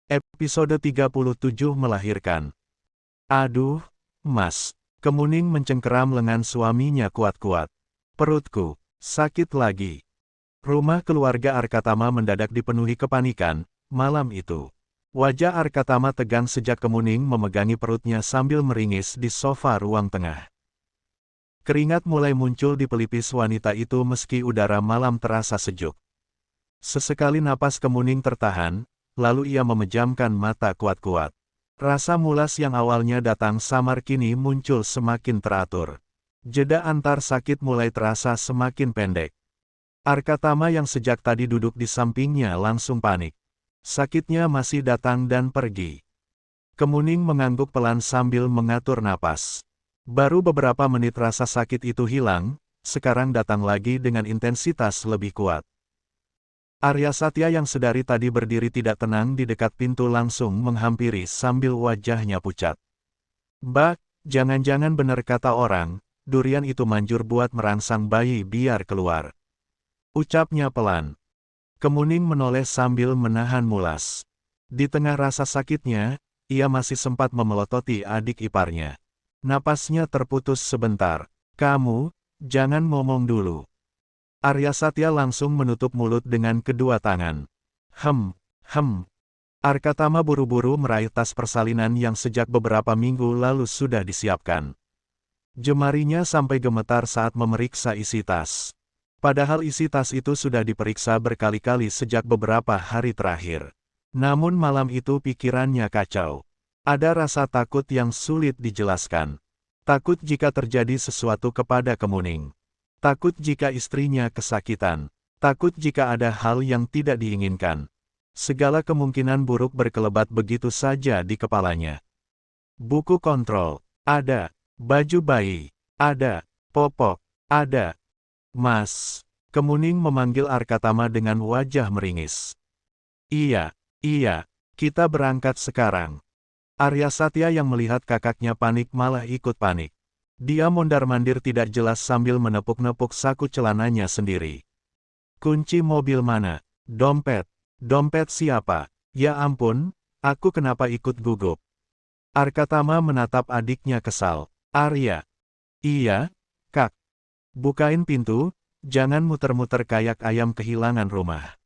Episode 37 melahirkan. Aduh, Mas. Kemuning mencengkeram lengan suaminya kuat-kuat. Perutku, sakit lagi. Rumah keluarga Arkatama mendadak dipenuhi kepanikan, malam itu. Wajah Arkatama tegang sejak Kemuning memegangi perutnya sambil meringis di sofa ruang tengah. Keringat mulai muncul di pelipis wanita itu meski udara malam terasa sejuk. Sesekali napas Kemuning tertahan, lalu ia memejamkan mata kuat-kuat. Rasa mulas yang awalnya datang samar kini muncul semakin teratur. Jeda antar sakit mulai terasa semakin pendek. Arkatama yang sejak tadi duduk di sampingnya langsung panik. Sakitnya masih datang dan pergi. Kemuning mengangguk pelan sambil mengatur napas. Baru beberapa menit rasa sakit itu hilang, sekarang datang lagi dengan intensitas lebih kuat. Arya Satya yang sedari tadi berdiri tidak tenang di dekat pintu langsung menghampiri sambil wajahnya pucat. "Mbak, jangan-jangan benar kata orang, durian itu manjur buat merangsang bayi biar keluar," ucapnya pelan. Kemuning menoleh sambil menahan mulas. Di tengah rasa sakitnya, ia masih sempat memelototi adik iparnya. Napasnya terputus sebentar. "Kamu, jangan ngomong dulu." Arya Satya langsung menutup mulut dengan kedua tangan. Hem. Arkatama buru-buru meraih tas persalinan yang sejak beberapa minggu lalu sudah disiapkan. Jemarinya sampai gemetar saat memeriksa isi tas. Padahal isi tas itu sudah diperiksa berkali-kali sejak beberapa hari terakhir. Namun malam itu pikirannya kacau. Ada rasa takut yang sulit dijelaskan. Takut jika terjadi sesuatu kepada Kemuning. Takut jika istrinya kesakitan. Takut jika ada hal yang tidak diinginkan. Segala kemungkinan buruk berkelebat begitu saja di kepalanya. Buku kontrol, ada. Baju bayi, ada. Popok, ada. "Mas." Kemuning memanggil Arkatama dengan wajah meringis. Iya, kita berangkat sekarang." Arya Satya yang melihat kakaknya panik malah ikut panik. Dia mondar-mandir tidak jelas sambil menepuk-nepuk saku celananya sendiri. "Kunci mobil mana? Dompet. Dompet siapa? Ya ampun, aku kenapa ikut gugup?" Arkatama menatap adiknya kesal. "Arya." "Iya, Kak. Bukain pintu, jangan muter-muter kayak ayam kehilangan rumah."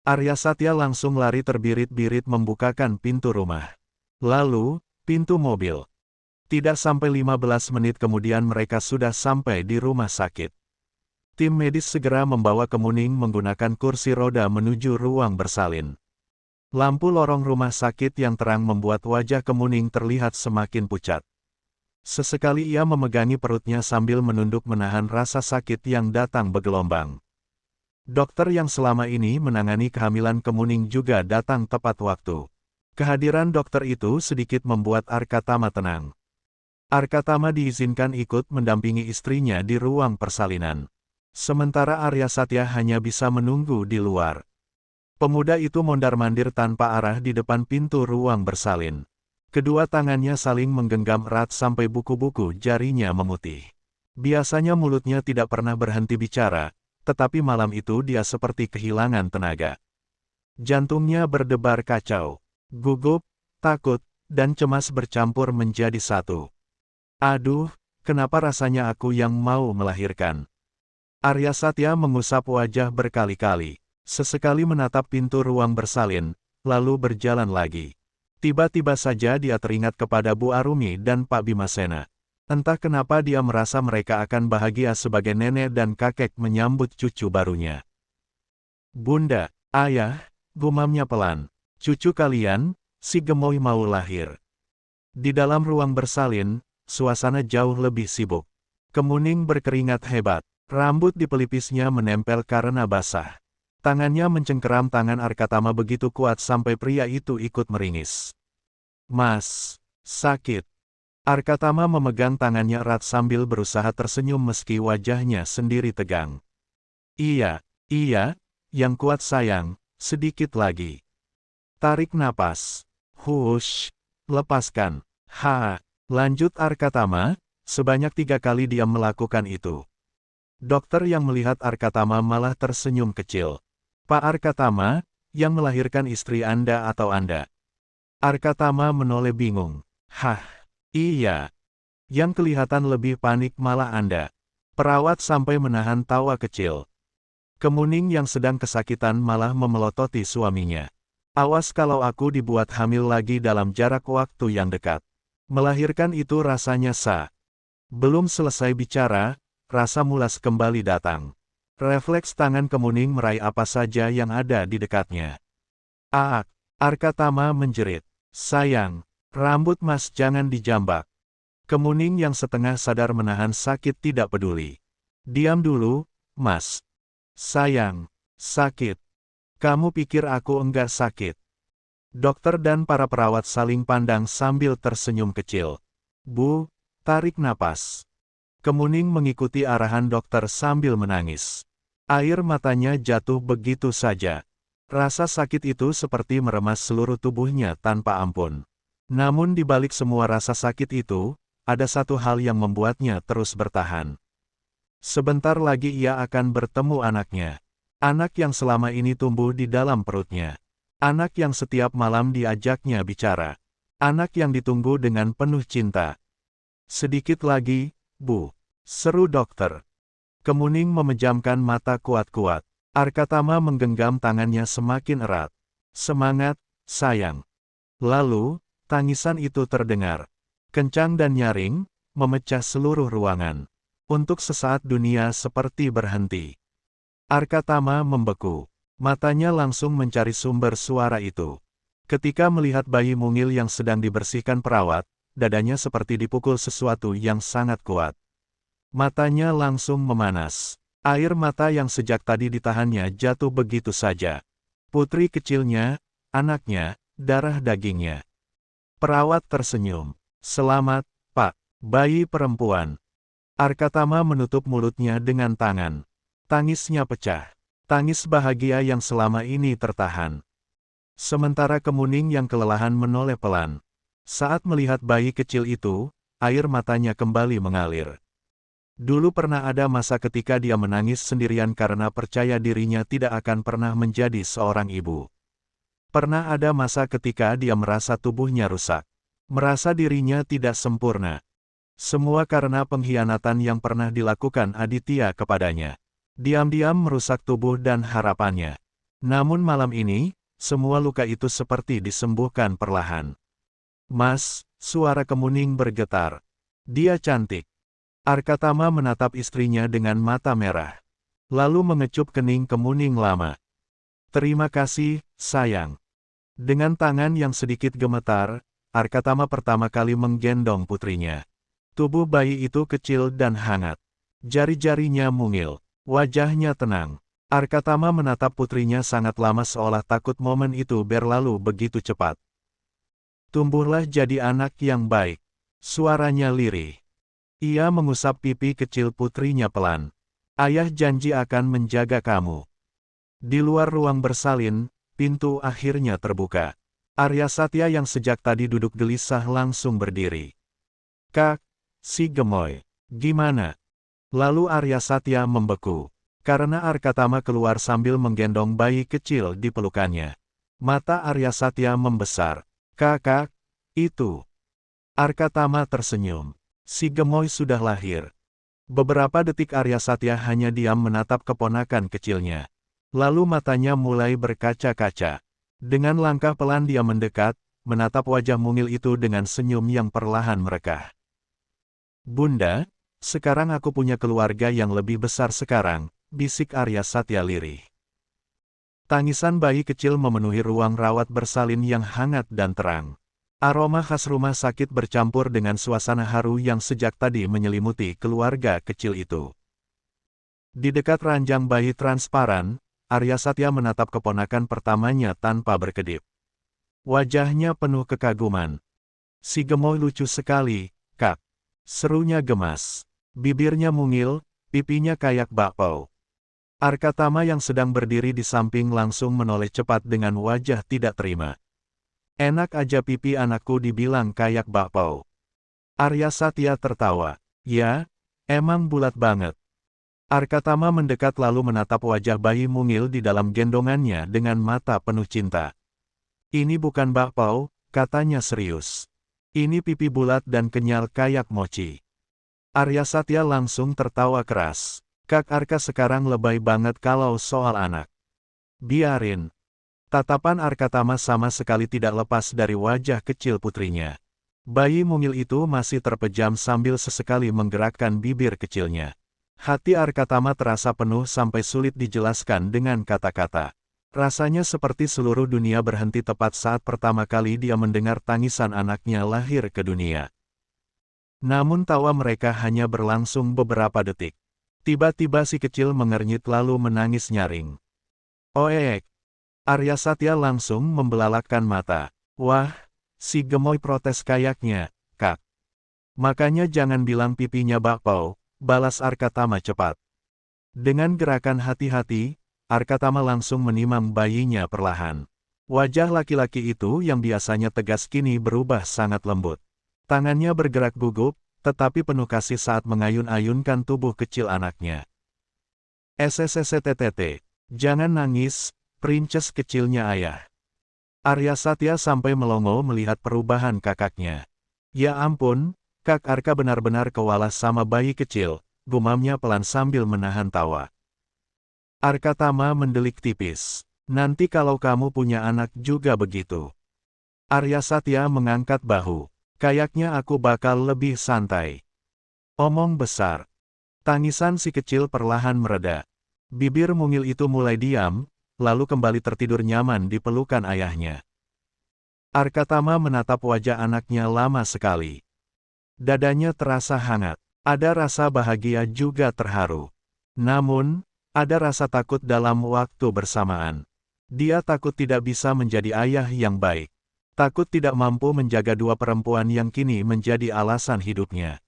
Arya Satya langsung lari terbirit-birit membukakan pintu rumah. Lalu, pintu mobil. Tidak sampai 15 menit kemudian mereka sudah sampai di rumah sakit. Tim medis segera membawa Kemuning menggunakan kursi roda menuju ruang bersalin. Lampu lorong rumah sakit yang terang membuat wajah Kemuning terlihat semakin pucat. Sesekali ia memegangi perutnya sambil menunduk menahan rasa sakit yang datang bergelombang. Dokter yang selama ini menangani kehamilan Kemuning juga datang tepat waktu. Kehadiran dokter itu sedikit membuat Arkatama tenang. Arkatama diizinkan ikut mendampingi istrinya di ruang persalinan. Sementara Arya Satya hanya bisa menunggu di luar. Pemuda itu mondar-mandir tanpa arah di depan pintu ruang bersalin. Kedua tangannya saling menggenggam erat sampai buku-buku jarinya memutih. Biasanya mulutnya tidak pernah berhenti bicara, tetapi malam itu dia seperti kehilangan tenaga. Jantungnya berdebar kacau. Gugup, takut, dan cemas bercampur menjadi satu. "Aduh, kenapa rasanya aku yang mau melahirkan?" Arya Satya mengusap wajah berkali-kali. Sesekali menatap pintu ruang bersalin, lalu berjalan lagi. Tiba-tiba saja dia teringat kepada Bu Arumi dan Pak Bimasena. Entah kenapa dia merasa mereka akan bahagia sebagai nenek dan kakek menyambut cucu barunya. "Bunda, Ayah," gumamnya pelan. "Cucu kalian, si gemoy mau lahir." Di dalam ruang bersalin, suasana jauh lebih sibuk. Kemuning berkeringat hebat. Rambut di pelipisnya menempel karena basah. Tangannya mencengkeram tangan Arkatama begitu kuat sampai pria itu ikut meringis. "Mas, sakit." Arkatama memegang tangannya erat sambil berusaha tersenyum meski wajahnya sendiri tegang. Iya, yang kuat sayang, sedikit lagi." Tarik napas. "Hush, lepaskan." Lanjut Arkatama, sebanyak 3 kali dia melakukan itu. Dokter yang melihat Arkatama malah tersenyum kecil. "Pak Arkatama, yang melahirkan istri Anda atau Anda?" Arkatama menoleh bingung. Hah, iya. Yang kelihatan lebih panik malah Anda. Perawat sampai menahan tawa kecil. Kemuning yang sedang kesakitan malah memelototi suaminya. Awas kalau aku dibuat hamil lagi dalam jarak waktu yang dekat. Melahirkan itu rasanya sah. Belum selesai bicara, rasa mulas kembali datang. Refleks tangan Kemuning meraih apa saja yang ada di dekatnya. Aak, Arkatama menjerit. Sayang, rambut Mas jangan dijambak. Kemuning yang setengah sadar menahan sakit tidak peduli. Diam dulu, Mas. Sayang, sakit. Kamu pikir aku enggak sakit? Dokter dan para perawat saling pandang sambil tersenyum kecil. Bu, tarik napas. Kemuning mengikuti arahan dokter sambil menangis. Air matanya jatuh begitu saja. Rasa sakit itu seperti meremas seluruh tubuhnya tanpa ampun. Namun di balik semua rasa sakit itu, ada satu hal yang membuatnya terus bertahan. Sebentar lagi ia akan bertemu anaknya. Anak yang selama ini tumbuh di dalam perutnya. Anak yang setiap malam diajaknya bicara. Anak yang ditunggu dengan penuh cinta. Sedikit lagi, Bu. Seru dokter. Kemuning memejamkan mata kuat-kuat. Arkatama menggenggam tangannya semakin erat. Semangat, sayang. Lalu, tangisan itu terdengar. Kencang dan nyaring, memecah seluruh ruangan. Untuk sesaat dunia seperti berhenti. Arkatama membeku. Matanya langsung mencari sumber suara itu. Ketika melihat bayi mungil yang sedang dibersihkan perawat, dadanya seperti dipukul sesuatu yang sangat kuat. Matanya langsung memanas. Air mata yang sejak tadi ditahannya jatuh begitu saja. Putri kecilnya, anaknya, darah dagingnya. Perawat tersenyum. Selamat, Pak. Bayi perempuan. Arkatama menutup mulutnya dengan tangan. Tangisnya pecah. Tangis bahagia yang selama ini tertahan. Sementara Kemuning yang kelelahan menoleh pelan. Saat melihat bayi kecil itu, air matanya kembali mengalir. Dulu pernah ada masa ketika dia menangis sendirian karena percaya dirinya tidak akan pernah menjadi seorang ibu. Pernah ada masa ketika dia merasa tubuhnya rusak. Merasa dirinya tidak sempurna. Semua karena pengkhianatan yang pernah dilakukan Aditya kepadanya. Diam-diam merusak tubuh dan harapannya. Namun malam ini, semua luka itu seperti disembuhkan perlahan. Mas, suara Kemuning bergetar. Dia cantik. Arkatama menatap istrinya dengan mata merah. Lalu mengecup kening Kemuning lama. Terima kasih, sayang. Dengan tangan yang sedikit gemetar, Arkatama pertama kali menggendong putrinya. Tubuh bayi itu kecil dan hangat. Jari-jarinya mungil. Wajahnya tenang. Arkatama menatap putrinya sangat lama seolah takut momen itu berlalu begitu cepat. Tumbuhlah jadi anak yang baik. Suaranya lirih. Ia mengusap pipi kecil putrinya pelan. Ayah janji akan menjaga kamu. Di luar ruang bersalin, pintu akhirnya terbuka. Arya Satya yang sejak tadi duduk gelisah langsung berdiri. Kak, si gemoy, gimana? Lalu Arya Satya membeku. Karena Arkatama keluar sambil menggendong bayi kecil di pelukannya. Mata Arya Satya membesar. Kakak, itu. Arkatama tersenyum. Si gemoy sudah lahir. Beberapa detik Arya Satya hanya diam menatap keponakan kecilnya. Lalu matanya mulai berkaca-kaca. Dengan langkah pelan dia mendekat, menatap wajah mungil itu dengan senyum yang perlahan merekah. Bunda, sekarang aku punya keluarga yang lebih besar sekarang, bisik Arya Satya lirih. Tangisan bayi kecil memenuhi ruang rawat bersalin yang hangat dan terang. Aroma khas rumah sakit bercampur dengan suasana haru yang sejak tadi menyelimuti keluarga kecil itu. Di dekat ranjang bayi transparan, Arya Satya menatap keponakan pertamanya tanpa berkedip. Wajahnya penuh kekaguman. Si gemoy lucu sekali, Kak. Serunya gemas. Bibirnya mungil, pipinya kayak bakpao. Arkatama yang sedang berdiri di samping langsung menoleh cepat dengan wajah tidak terima. Enak aja pipi anakku dibilang kayak bakpao. Arya Satya tertawa. Ya, emang bulat banget. Arkatama mendekat lalu menatap wajah bayi mungil di dalam gendongannya dengan mata penuh cinta. Ini bukan bakpao, katanya serius. Ini pipi bulat dan kenyal kayak mochi. Arya Satya langsung tertawa keras. Kak Arka sekarang lebay banget kalau soal anak. Biarin. Tatapan Arkatama sama sekali tidak lepas dari wajah kecil putrinya. Bayi mungil itu masih terpejam sambil sesekali menggerakkan bibir kecilnya. Hati Arkatama terasa penuh sampai sulit dijelaskan dengan kata-kata. Rasanya seperti seluruh dunia berhenti tepat saat pertama kali dia mendengar tangisan anaknya lahir ke dunia. Namun tawa mereka hanya berlangsung beberapa detik. Tiba-tiba si kecil mengernyit lalu menangis nyaring. Oek! Arya Satya langsung membelalakkan mata. Wah, si gemoy protes kayaknya, Kak. Makanya jangan bilang pipinya bakpao, balas Arkatama cepat. Dengan gerakan hati-hati, Arkatama langsung menimang bayinya perlahan. Wajah laki-laki itu yang biasanya tegas kini berubah sangat lembut. Tangannya bergerak gugup, tetapi penuh kasih saat mengayun-ayunkan tubuh kecil anaknya. SSSTTT, jangan nangis, princes kecilnya ayah. Arya Satya sampai melongo melihat perubahan kakaknya. Ya ampun, Kak Arka benar-benar kewalas sama bayi kecil, gumamnya pelan sambil menahan tawa. Arkatama mendelik tipis. Nanti kalau kamu punya anak juga begitu. Arya Satya mengangkat bahu. Kayaknya aku bakal lebih santai. Omong besar. Tangisan si kecil perlahan mereda. Bibir mungil itu mulai diam, lalu kembali tertidur nyaman di pelukan ayahnya. Arkatama menatap wajah anaknya lama sekali. Dadanya terasa hangat. Ada rasa bahagia juga terharu. Namun, ada rasa takut dalam waktu bersamaan. Dia takut tidak bisa menjadi ayah yang baik. Takut tidak mampu menjaga dua perempuan yang kini menjadi alasan hidupnya.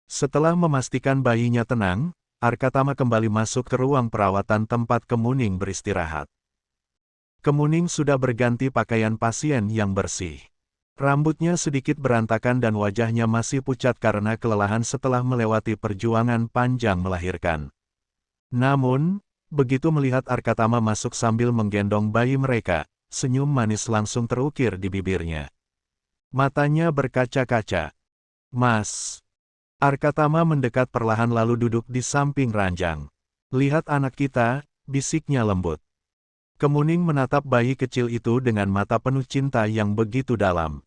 Setelah memastikan bayinya tenang, Arkatama kembali masuk ke ruang perawatan tempat Kemuning beristirahat. Kemuning sudah berganti pakaian pasien yang bersih. Rambutnya sedikit berantakan dan wajahnya masih pucat karena kelelahan setelah melewati perjuangan panjang melahirkan. Namun, begitu melihat Arkatama masuk sambil menggendong bayi mereka, senyum manis langsung terukir di bibirnya. Matanya berkaca-kaca. Mas. Arkatama mendekat perlahan lalu duduk di samping ranjang. Lihat anak kita, bisiknya lembut. Kemuning menatap bayi kecil itu dengan mata penuh cinta yang begitu dalam.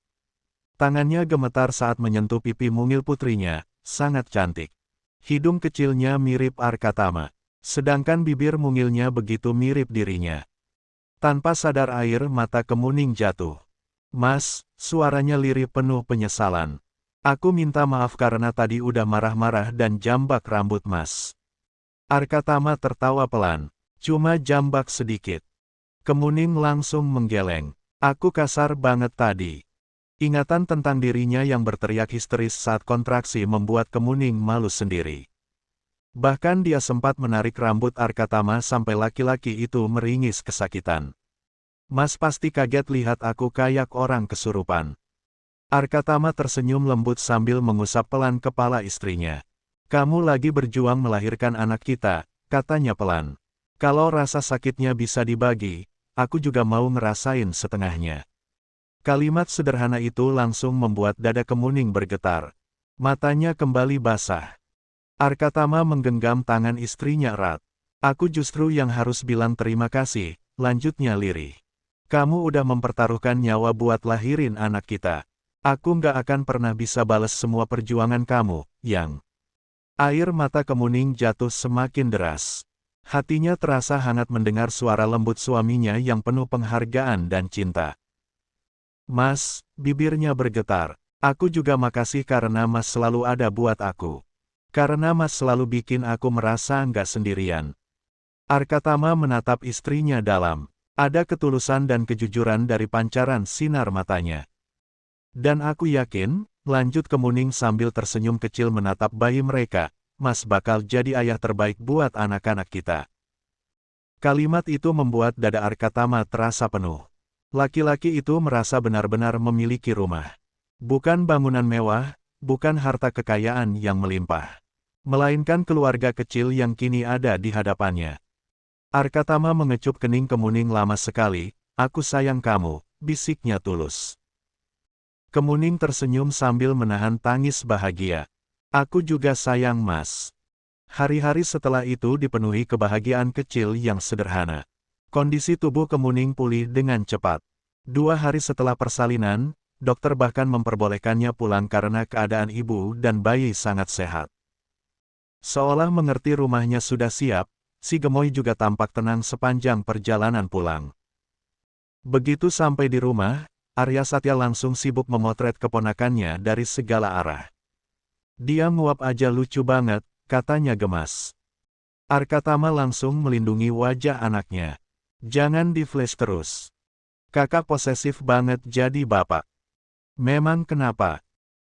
Tangannya gemetar saat menyentuh pipi mungil putrinya, sangat cantik. Hidung kecilnya mirip Arkatama, sedangkan bibir mungilnya begitu mirip dirinya. Tanpa sadar air mata Kemuning jatuh. Mas, suaranya lirih penuh penyesalan. Aku minta maaf karena tadi udah marah-marah dan jambak rambut Mas. Arkatama tertawa pelan, cuma jambak sedikit. Kemuning langsung menggeleng. Aku kasar banget tadi. Ingatan tentang dirinya yang berteriak histeris saat kontraksi membuat Kemuning malu sendiri. Bahkan dia sempat menarik rambut Arkatama sampai laki-laki itu meringis kesakitan. Mas pasti kaget lihat aku kayak orang kesurupan. Arkatama tersenyum lembut sambil mengusap pelan kepala istrinya. Kamu lagi berjuang melahirkan anak kita, katanya pelan. Kalau rasa sakitnya bisa dibagi, aku juga mau ngerasain setengahnya. Kalimat sederhana itu langsung membuat dada Kemuning bergetar. Matanya kembali basah. Arkatama menggenggam tangan istrinya erat. Aku justru yang harus bilang terima kasih, lanjutnya lirih. Kamu udah mempertaruhkan nyawa buat lahirin anak kita. Aku nggak akan pernah bisa balas semua perjuangan kamu, Yang. Air mata Kemuning jatuh semakin deras. Hatinya terasa hangat mendengar suara lembut suaminya yang penuh penghargaan dan cinta. Mas, bibirnya bergetar. Aku juga makasih karena Mas selalu ada buat aku. Karena Mas selalu bikin aku merasa nggak sendirian. Arkatama menatap istrinya dalam. Ada ketulusan dan kejujuran dari pancaran sinar matanya. Dan aku yakin, lanjut Kemuning sambil tersenyum kecil menatap bayi mereka, Mas bakal jadi ayah terbaik buat anak-anak kita. Kalimat itu membuat dada Arkatama terasa penuh. Laki-laki itu merasa benar-benar memiliki rumah. Bukan bangunan mewah, bukan harta kekayaan yang melimpah. Melainkan keluarga kecil yang kini ada di hadapannya. Arkatama mengecup kening Kemuning lama sekali, aku sayang kamu, bisiknya tulus. Kemuning tersenyum sambil menahan tangis bahagia. Aku juga sayang Mas. Hari-hari setelah itu dipenuhi kebahagiaan kecil yang sederhana. Kondisi tubuh Kemuning pulih dengan cepat. 2 hari setelah persalinan, dokter bahkan memperbolehkannya pulang karena keadaan ibu dan bayi sangat sehat. Seolah mengerti rumahnya sudah siap, si Gemoy juga tampak tenang sepanjang perjalanan pulang. Begitu sampai di rumah, Arya Satya langsung sibuk memotret keponakannya dari segala arah. Dia nguap aja lucu banget, katanya gemas. Arkatama langsung melindungi wajah anaknya. Jangan di-flash terus. Kakak posesif banget jadi bapak. Memang kenapa?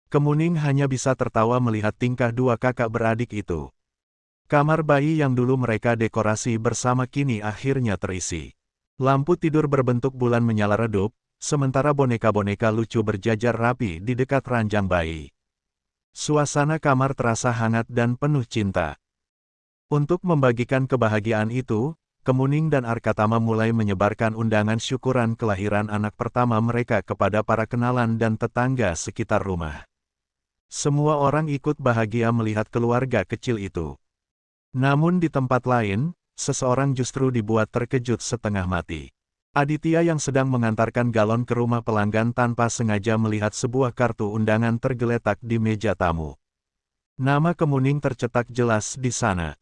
Kemuning hanya bisa tertawa melihat tingkah dua kakak beradik itu. Kamar bayi yang dulu mereka dekorasi bersama kini akhirnya terisi. Lampu tidur berbentuk bulan menyala redup, sementara boneka-boneka lucu berjajar rapi di dekat ranjang bayi. Suasana kamar terasa hangat dan penuh cinta. Untuk membagikan kebahagiaan itu, Kemuning dan Arkatama mulai menyebarkan undangan syukuran kelahiran anak pertama mereka kepada para kenalan dan tetangga sekitar rumah. Semua orang ikut bahagia melihat keluarga kecil itu. Namun di tempat lain, seseorang justru dibuat terkejut setengah mati. Aditya yang sedang mengantarkan galon ke rumah pelanggan tanpa sengaja melihat sebuah kartu undangan tergeletak di meja tamu. Nama Kemuning tercetak jelas di sana.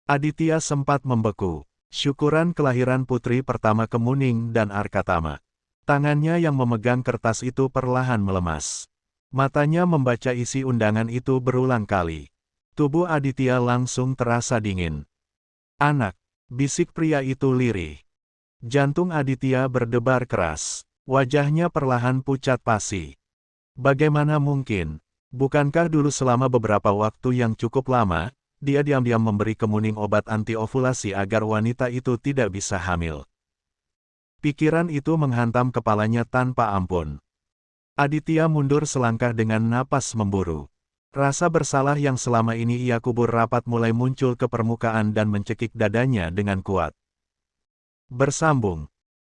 Aditya sempat membeku. Syukuran kelahiran putri pertama Kemuning dan Arkatama. Tangannya yang memegang kertas itu perlahan melemas. Matanya membaca isi undangan itu berulang kali. Tubuh Aditya langsung terasa dingin. Anak, bisik pria itu lirih. Jantung Aditya berdebar keras. Wajahnya perlahan pucat pasi. Bagaimana mungkin? Bukankah dulu selama beberapa waktu yang cukup lama, dia diam-diam memberi Kemuning obat anti-ovulasi agar wanita itu tidak bisa hamil? Pikiran itu menghantam kepalanya tanpa ampun. Aditya mundur selangkah dengan napas memburu. Rasa bersalah yang selama ini ia kubur rapat mulai muncul ke permukaan dan mencekik dadanya dengan kuat. Bersambung.